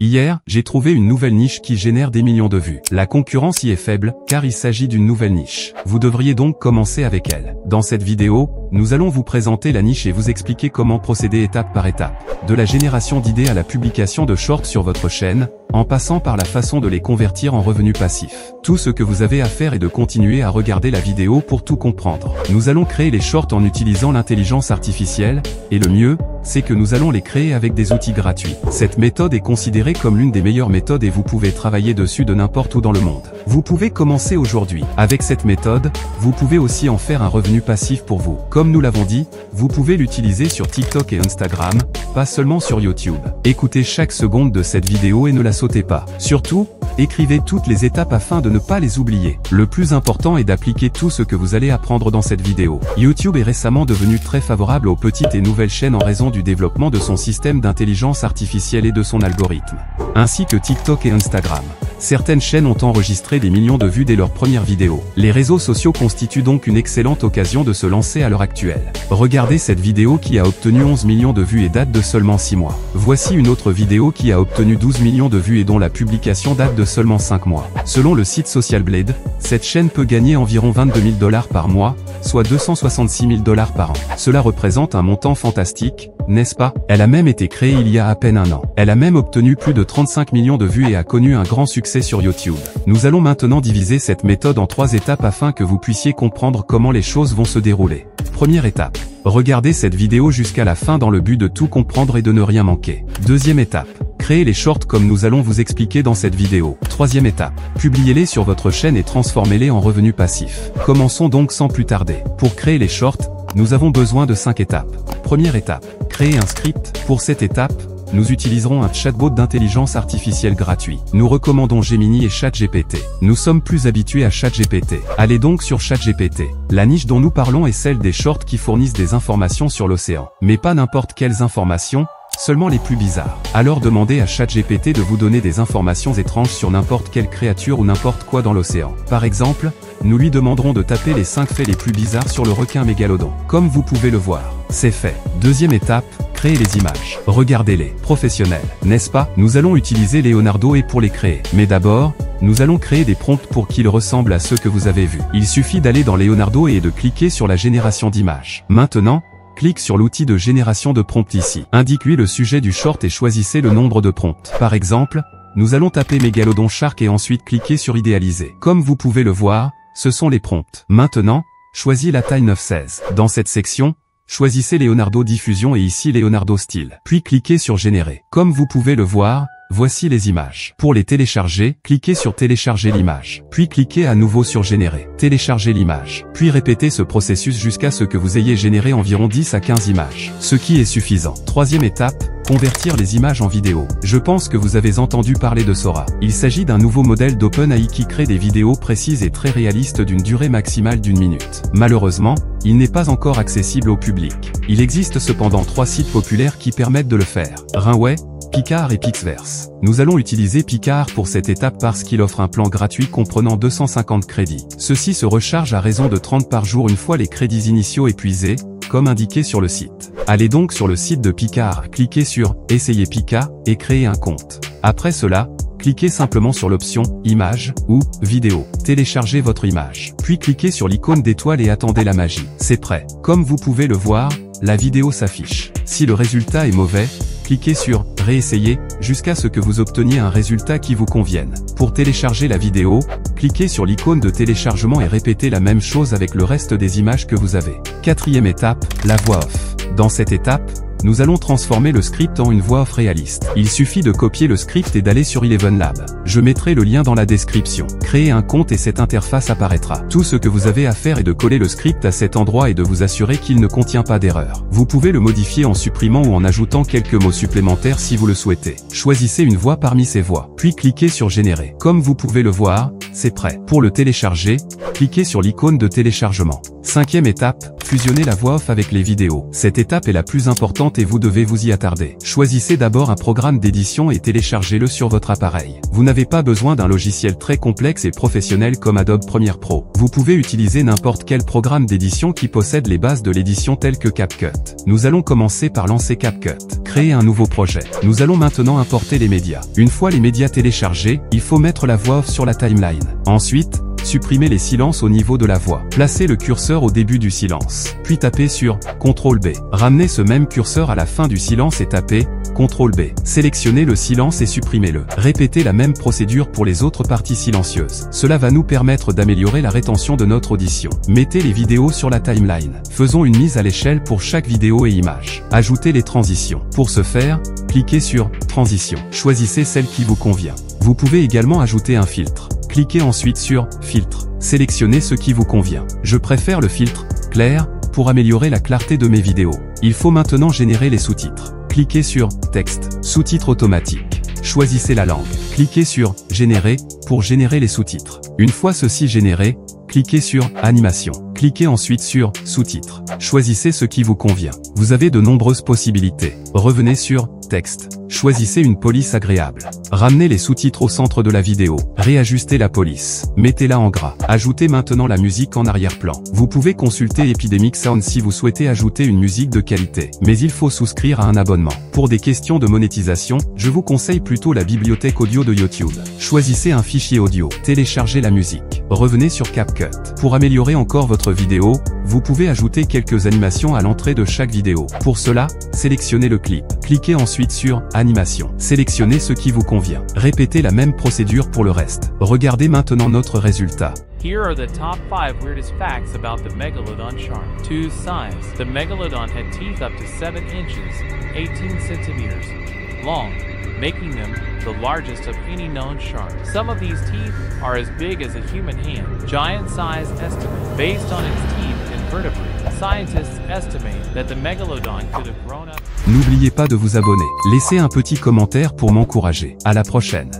Hier, j'ai trouvé une nouvelle niche qui génère des millions de vues. La concurrence y est faible, car il s'agit d'une nouvelle niche. Vous devriez donc commencer avec elle. Dans cette vidéo, nous allons vous présenter la niche et vous expliquer comment procéder étape par étape. De la génération d'idées à la publication de shorts sur votre chaîne, en passant par la façon de les convertir en revenus passifs. Tout ce que vous avez à faire est de continuer à regarder la vidéo pour tout comprendre. Nous allons créer les shorts en utilisant l'intelligence artificielle, et le mieux, c'est que nous allons les créer avec des outils gratuits. Cette méthode est considérée comme l'une des meilleures méthodes et vous pouvez travailler dessus de n'importe où dans le monde. Vous pouvez commencer aujourd'hui. Avec cette méthode, vous pouvez aussi en faire un revenu passif pour vous. Comme nous l'avons dit, vous pouvez l'utiliser sur TikTok et Instagram, pas seulement sur YouTube. Écoutez chaque seconde de cette vidéo et ne la sautez pas. Surtout, écrivez toutes les étapes afin de ne pas les oublier. Le plus important est d'appliquer tout ce que vous allez apprendre dans cette vidéo. YouTube est récemment devenu très favorable aux petites et nouvelles chaînes en raison du développement de son système d'intelligence artificielle et de son algorithme, ainsi que TikTok et Instagram. Certaines chaînes ont enregistré des millions de vues dès leur première vidéo. Les réseaux sociaux constituent donc une excellente occasion de se lancer à l'heure actuelle. Regardez cette vidéo qui a obtenu 11 millions de vues et date de seulement 6 mois. Voici une autre vidéo qui a obtenu 12 millions de vues et dont la publication date de seulement 5 mois. Selon le site Social Blade, cette chaîne peut gagner environ 22 000 $ par mois, soit 266 000 $ par an. Cela représente un montant fantastique, n'est-ce pas? Elle a même été créée il y a à peine un an. Elle a même obtenu plus de 35 millions de vues et a connu un grand succès sur YouTube. Nous allons maintenant diviser cette méthode en 3 étapes afin que vous puissiez comprendre comment les choses vont se dérouler. Première étape. Regardez cette vidéo jusqu'à la fin dans le but de tout comprendre et de ne rien manquer. Deuxième étape. Créez les shorts comme nous allons vous expliquer dans cette vidéo. Troisième étape. Publiez-les sur votre chaîne et transformez-les en revenus passifs. Commençons donc sans plus tarder. Pour créer les shorts, nous avons besoin de 5 étapes. Première étape. Créer un script. Pour cette étape, nous utiliserons un chatbot d'intelligence artificielle gratuit. Nous recommandons Gemini et ChatGPT. Nous sommes plus habitués à ChatGPT. Allez donc sur ChatGPT. La niche dont nous parlons est celle des shorts qui fournissent des informations sur l'océan. Mais pas n'importe quelles informations, seulement les plus bizarres. Alors demandez à ChatGPT de vous donner des informations étranges sur n'importe quelle créature ou n'importe quoi dans l'océan. Par exemple, nous lui demanderons de taper les 5 faits les plus bizarres sur le requin mégalodon. Comme vous pouvez le voir, c'est fait. Deuxième étape, créer les images. Regardez-les, professionnels, n'est-ce pas? Nous allons utiliser Leonardo et pour les créer. Mais d'abord, nous allons créer des prompts pour qu'ils ressemblent à ceux que vous avez vus. Il suffit d'aller dans Leonardo et de cliquer sur la génération d'images. Maintenant, clique sur l'outil de génération de prompts ici. Indique-lui le sujet du short et choisissez le nombre de prompts. Par exemple, nous allons taper Mégalodon Shark et ensuite cliquer sur idéaliser. Comme vous pouvez le voir, ce sont les prompts. Maintenant, choisis la taille 9:16. Dans cette section, choisissez Leonardo Diffusion et ici Leonardo Style. Puis cliquez sur Générer. Comme vous pouvez le voir, voici les images. Pour les télécharger, cliquez sur Télécharger l'image. Puis cliquez à nouveau sur Générer. Télécharger l'image. Puis répétez ce processus jusqu'à ce que vous ayez généré environ 10 à 15 images. Ce qui est suffisant. Troisième étape, convertir les images en vidéo. Je pense que vous avez entendu parler de Sora. Il s'agit d'un nouveau modèle d'OpenAI qui crée des vidéos précises et très réalistes d'une durée maximale d'1 minute. Malheureusement, il n'est pas encore accessible au public. Il existe cependant 3 sites populaires qui permettent de le faire. Runway, Picard et Pixverse. Nous allons utiliser Picard pour cette étape parce qu'il offre un plan gratuit comprenant 250 crédits. Ceci se recharge à raison de 30 par jour une fois les crédits initiaux épuisés, comme indiqué sur le site. Allez donc sur le site de Picard, cliquez sur « Essayer Pika » et créez un compte. Après cela, cliquez simplement sur l'option « Image » ou « Vidéo ». Téléchargez votre image. Puis cliquez sur l'icône d'étoile et attendez la magie. C'est prêt. Comme vous pouvez le voir, la vidéo s'affiche. Si le résultat est mauvais, cliquez sur « Réessayer » jusqu'à ce que vous obteniez un résultat qui vous convienne. Pour télécharger la vidéo, cliquez sur l'icône de téléchargement et répétez la même chose avec le reste des images que vous avez. Quatrième étape, la voix off. Dans cette étape, nous allons transformer le script en une voix off réaliste. Il suffit de copier le script et d'aller sur Eleven Lab. Je mettrai le lien dans la description. Créez un compte et cette interface apparaîtra. Tout ce que vous avez à faire est de coller le script à cet endroit et de vous assurer qu'il ne contient pas d'erreur. Vous pouvez le modifier en supprimant ou en ajoutant quelques mots supplémentaires si vous le souhaitez. Choisissez une voix parmi ces voix, puis cliquez sur Générer. Comme vous pouvez le voir, c'est prêt. Pour le télécharger, cliquez sur l'icône de téléchargement. Cinquième étape, fusionnez la voix off avec les vidéos. Cette étape est la plus importante et vous devez vous y attarder. Choisissez d'abord un programme d'édition et téléchargez-le sur votre appareil. Vous n'avez pas besoin d'un logiciel très complexe et professionnel comme Adobe Premiere Pro. Vous pouvez utiliser n'importe quel programme d'édition qui possède les bases de l'édition telles que CapCut. Nous allons commencer par lancer CapCut. créer un nouveau projet. Nous allons maintenant importer les médias. Une fois les médias téléchargés, il faut mettre la voix off sur la timeline. Ensuite, supprimez les silences au niveau de la voix. Placez le curseur au début du silence. Puis tapez sur CTRL B. Ramenez ce même curseur à la fin du silence et tapez CTRL B. Sélectionnez le silence et supprimez-le. Répétez la même procédure pour les autres parties silencieuses. Cela va nous permettre d'améliorer la rétention de notre audition. Mettez les vidéos sur la timeline. Faisons une mise à l'échelle pour chaque vidéo et image. Ajoutez les transitions. Pour ce faire, cliquez sur Transition. Choisissez celle qui vous convient. Vous pouvez également ajouter un filtre. Cliquez ensuite sur Filtre. Sélectionnez ce qui vous convient. Je préfère le filtre clair pour améliorer la clarté de mes vidéos. Il faut maintenant générer les sous-titres. Cliquez sur Texte, sous-titres automatiques. Choisissez la langue. Cliquez sur Générer pour générer les sous-titres. Une fois ceci généré, cliquez sur Animation. Cliquez ensuite sur Sous-titres. Choisissez ce qui vous convient. Vous avez de nombreuses possibilités. Revenez sur Texte. Choisissez une police agréable. Ramenez les sous-titres au centre de la vidéo. Réajustez la police. Mettez-la en gras. Ajoutez maintenant la musique en arrière-plan. Vous pouvez consulter Epidemic Sound si vous souhaitez ajouter une musique de qualité. Mais il faut souscrire à un abonnement. Pour des questions de monétisation, je vous conseille plutôt la bibliothèque audio de YouTube. Choisissez un fichier audio. Téléchargez la musique. Revenez sur CapCut. Pour améliorer encore votre vidéo, vous pouvez ajouter quelques animations à l'entrée de chaque vidéo. Pour cela, sélectionnez le clip. Cliquez ensuite sur Animation. Sélectionnez ce qui vous convient. Répétez la même procédure pour le reste. Regardez maintenant notre résultat. Here are the top 5 weirdest facts about the Megalodon shark. 2 size. The Megalodon had teeth up to 7 inches, 18 centimeters long, making them the largest of any known shark. Some of these teeth are as big as a human hand. Giant size estimate. Based on its teeth and vertebrae, scientists estimate that the Megalodon could have grown up. N'oubliez pas de vous abonner. Laissez un petit commentaire pour m'encourager. À la prochaine.